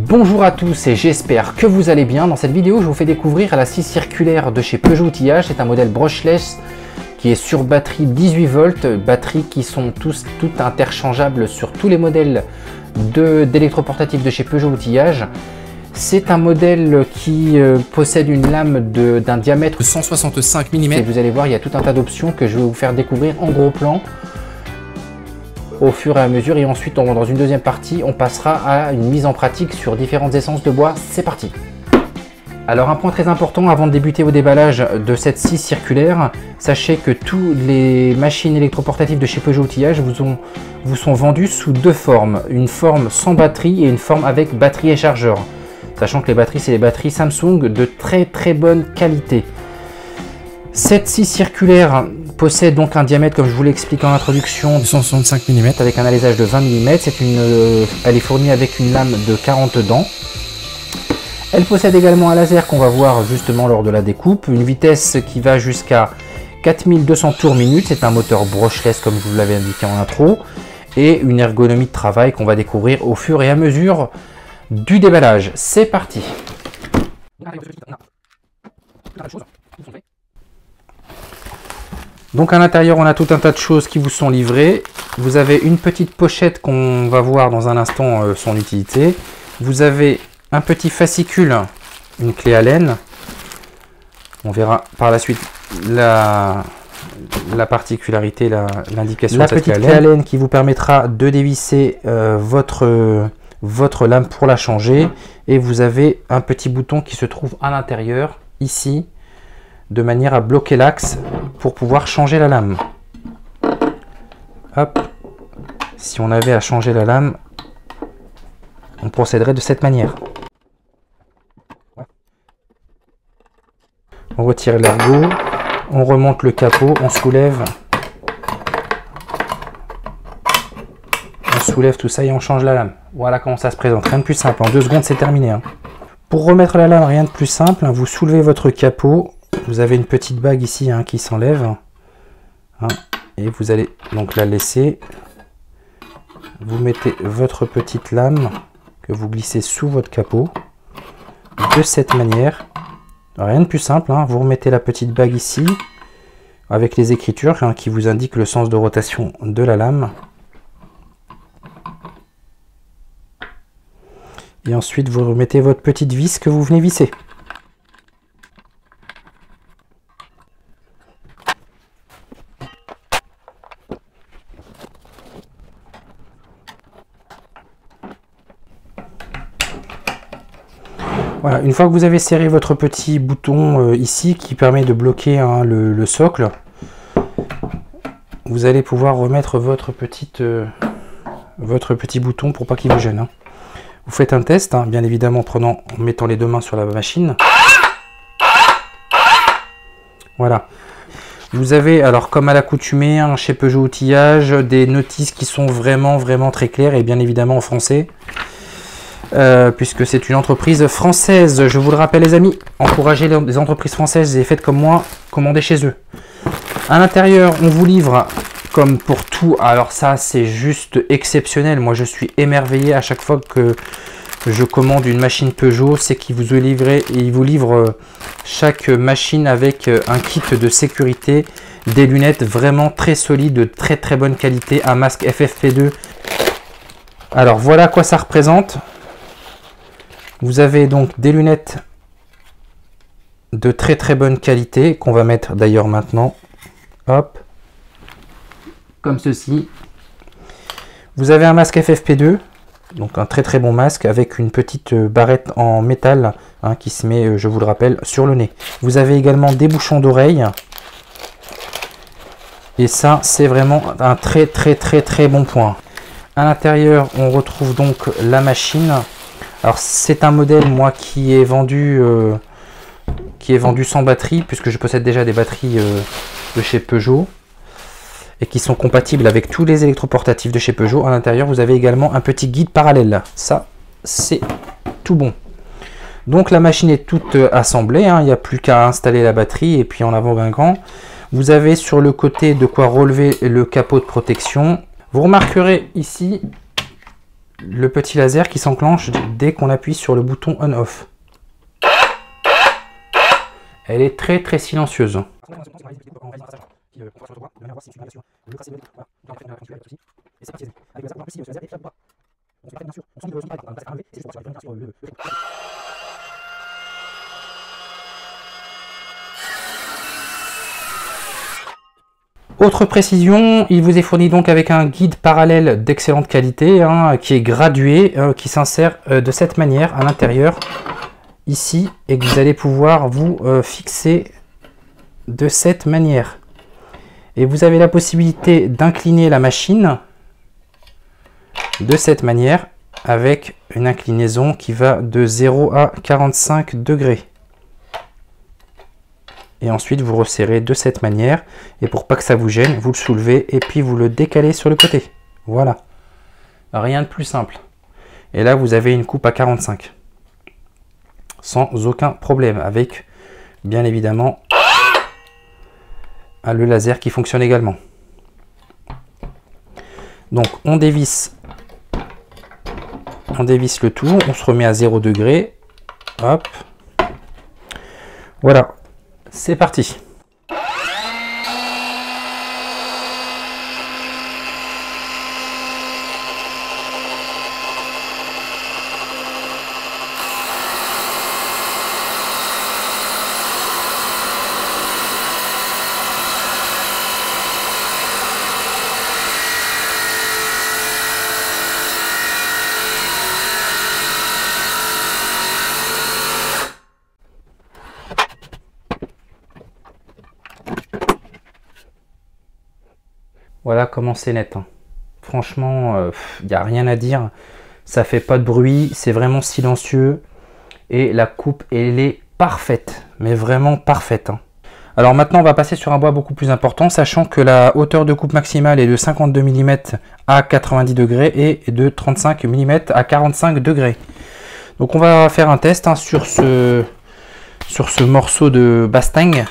Bonjour à tous et j'espère que vous allez bien. Dans cette vidéo, je vous fais découvrir la scie circulaire de chez Peugeot Outillage. C'est un modèle brushless qui est sur batterie 18 volts, batteries qui sont toutes interchangeables sur tous les modèles d'électroportatifs de chez Peugeot Outillage. C'est un modèle qui possède une lame d'un diamètre de 165 mm. Et vous allez voir, il y a tout un tas d'options que je vais vous faire découvrir en gros plan au fur et à mesure, et ensuite dans une deuxième partie on passera à une mise en pratique sur différentes essences de bois. C'est parti. Alors un point très important avant de débuter au déballage de cette scie circulaire, sachez que tous les machines électroportatives de chez Peugeot Outillage vous sont vendues sous deux formes, une forme sans batterie et une forme avec batterie et chargeur, sachant que les batteries c'est les batteries Samsung de très bonne qualité. Cette scie circulaire possède donc un diamètre, comme je vous l'ai expliqué en introduction, de 165 mm avec un alésage de 20 mm. Elle est fournie avec une lame de 40 dents. Elle possède également un laser qu'on va voir justement lors de la découpe, une vitesse qui va jusqu'à 4200 tours minute. C'est un moteur brushless comme je vous l'avais indiqué en intro, et une ergonomie de travail qu'on va découvrir au fur et à mesure du déballage. C'est parti. Donc à l'intérieur, on a tout un tas de choses qui vous sont livrées. Vous avez une petite pochette qu'on va voir dans un instant son utilité. Vous avez un petit fascicule, une clé Allen. On verra par la suite la particularité, l'indication de cette clé Allen qui vous permettra de dévisser votre lame pour la changer. Et vous avez un petit bouton qui se trouve à l'intérieur, ici, de manière à bloquer l'axe pour pouvoir changer la lame. Hop. Si on avait à changer la lame, on procéderait de cette manière. On retire l'ergot, on remonte le capot, on soulève tout ça et on change la lame. Voilà comment ça se présente, rien de plus simple, en 2 secondes c'est terminé. Pour remettre la lame, rien de plus simple, vous soulevez votre capot. Vous avez une petite bague ici qui s'enlève, et vous allez donc la laisser. Vous mettez votre petite lame que vous glissez sous votre capot de cette manière. Rien de plus simple, vous remettez la petite bague ici avec les écritures qui vous indiquent le sens de rotation de la lame. Et ensuite vous remettez votre petite vis que vous venez visser. Voilà, une fois que vous avez serré votre petit bouton ici qui permet de bloquer le socle, vous allez pouvoir remettre votre petit bouton pour pas qu'il vous gêne. Vous faites un test, bien évidemment en mettant les deux mains sur la machine. Voilà. Vous avez, alors comme à l'accoutumée chez Peugeot Outillage, des notices qui sont vraiment très claires et bien évidemment en français. Puisque c'est une entreprise française, je vous le rappelle les amis, encouragez les entreprises françaises et faites comme moi, commandez chez eux. À l'intérieur, on vous livre, comme pour tout, alors ça c'est juste exceptionnel, moi je suis émerveillé à chaque fois que je commande une machine Peugeot, c'est qu'ils vous livrent chaque machine avec un kit de sécurité, des lunettes vraiment très solides, de très bonne qualité, un masque FFP2. Alors voilà à quoi ça représente. Vous avez donc des lunettes de très bonne qualité qu'on va mettre d'ailleurs maintenant. Hop. Comme ceci. Vous avez un masque FFP2, donc un très bon masque avec une petite barrette en métal qui se met, je vous le rappelle, sur le nez. Vous avez également des bouchons d'oreille. Et ça, c'est vraiment un très bon point. À l'intérieur, on retrouve donc la machine. Alors c'est un modèle moi qui est vendu sans batterie, puisque je possède déjà des batteries de chez Peugeot et qui sont compatibles avec tous les électroportatifs de chez Peugeot. À l'intérieur vous avez également un petit guide parallèle, ça c'est tout bon. Donc la machine est toute assemblée, il n'y a plus qu'à installer la batterie et puis en avant d'un grand. Vous avez sur le côté de quoi relever le capot de protection. Vous remarquerez ici le petit laser qui s'enclenche dès qu'on appuie sur le bouton on-off. Elle est très très silencieuse. Autre précision, il vous est fourni donc avec un guide parallèle d'excellente qualité, qui est gradué, qui s'insère de cette manière à l'intérieur, ici, et que vous allez pouvoir vous fixer de cette manière. Et vous avez la possibilité d'incliner la machine de cette manière, avec une inclinaison qui va de 0 à 45 degrés. Et ensuite vous resserrez de cette manière, et pour pas que ça vous gêne, vous le soulevez et puis vous le décalez sur le côté. Voilà, rien de plus simple. Et là vous avez une coupe à 45 sans aucun problème, avec bien évidemment le laser qui fonctionne également. Donc on dévisse le tout, on se remet à 0 degré, hop, voilà. C'est parti. Voilà comment c'est net. Franchement, il n'y a rien à dire. Ça fait pas de bruit, c'est vraiment silencieux. Et la coupe, elle est parfaite, mais vraiment parfaite. Alors maintenant, on va passer sur un bois beaucoup plus important, sachant que la hauteur de coupe maximale est de 52 mm à 90 degrés et de 35 mm à 45 degrés. Donc on va faire un test sur ce morceau de Bastang,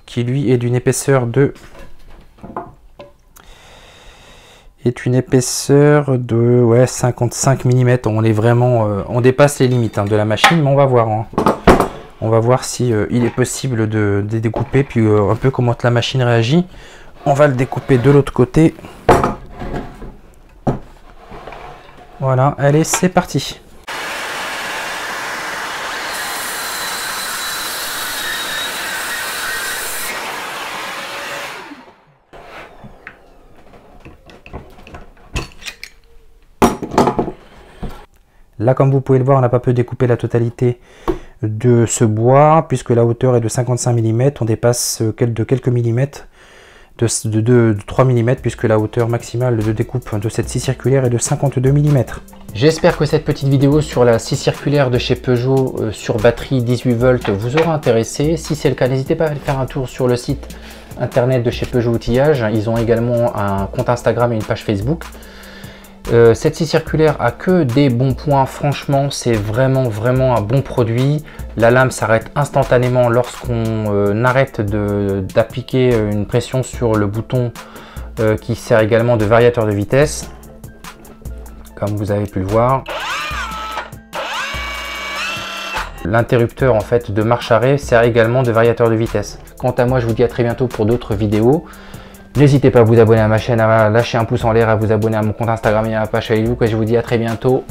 qui lui est d'une épaisseur de... ouais, 55 mm. On est vraiment, on dépasse les limites de la machine, mais on va voir. On va voir si il est possible de découper, puis un peu comment la machine réagit. On va le découper de l'autre côté. Voilà, allez, c'est parti. Là, comme vous pouvez le voir, on n'a pas pu découper la totalité de ce bois, puisque la hauteur est de 55 mm. On dépasse de quelques millimètres, de 3 mm, puisque la hauteur maximale de découpe de cette scie circulaire est de 52 mm. J'espère que cette petite vidéo sur la scie circulaire de chez Peugeot sur batterie 18 volts vous aura intéressé. Si c'est le cas, n'hésitez pas à faire un tour sur le site internet de chez Peugeot Outillage. Ils ont également un compte Instagram et une page Facebook. Cette scie circulaire a que des bons points, franchement c'est vraiment un bon produit. La lame s'arrête instantanément lorsqu'on arrête d'appliquer une pression sur le bouton qui sert également de variateur de vitesse, comme vous avez pu le voir. L'interrupteur en fait de marche arrêt sert également de variateur de vitesse. Quant à moi, je vous dis à très bientôt pour d'autres vidéos. N'hésitez pas à vous abonner à ma chaîne, à lâcher un pouce en l'air, à vous abonner à mon compte Instagram et à ma page Facebook. Et je vous dis à très bientôt.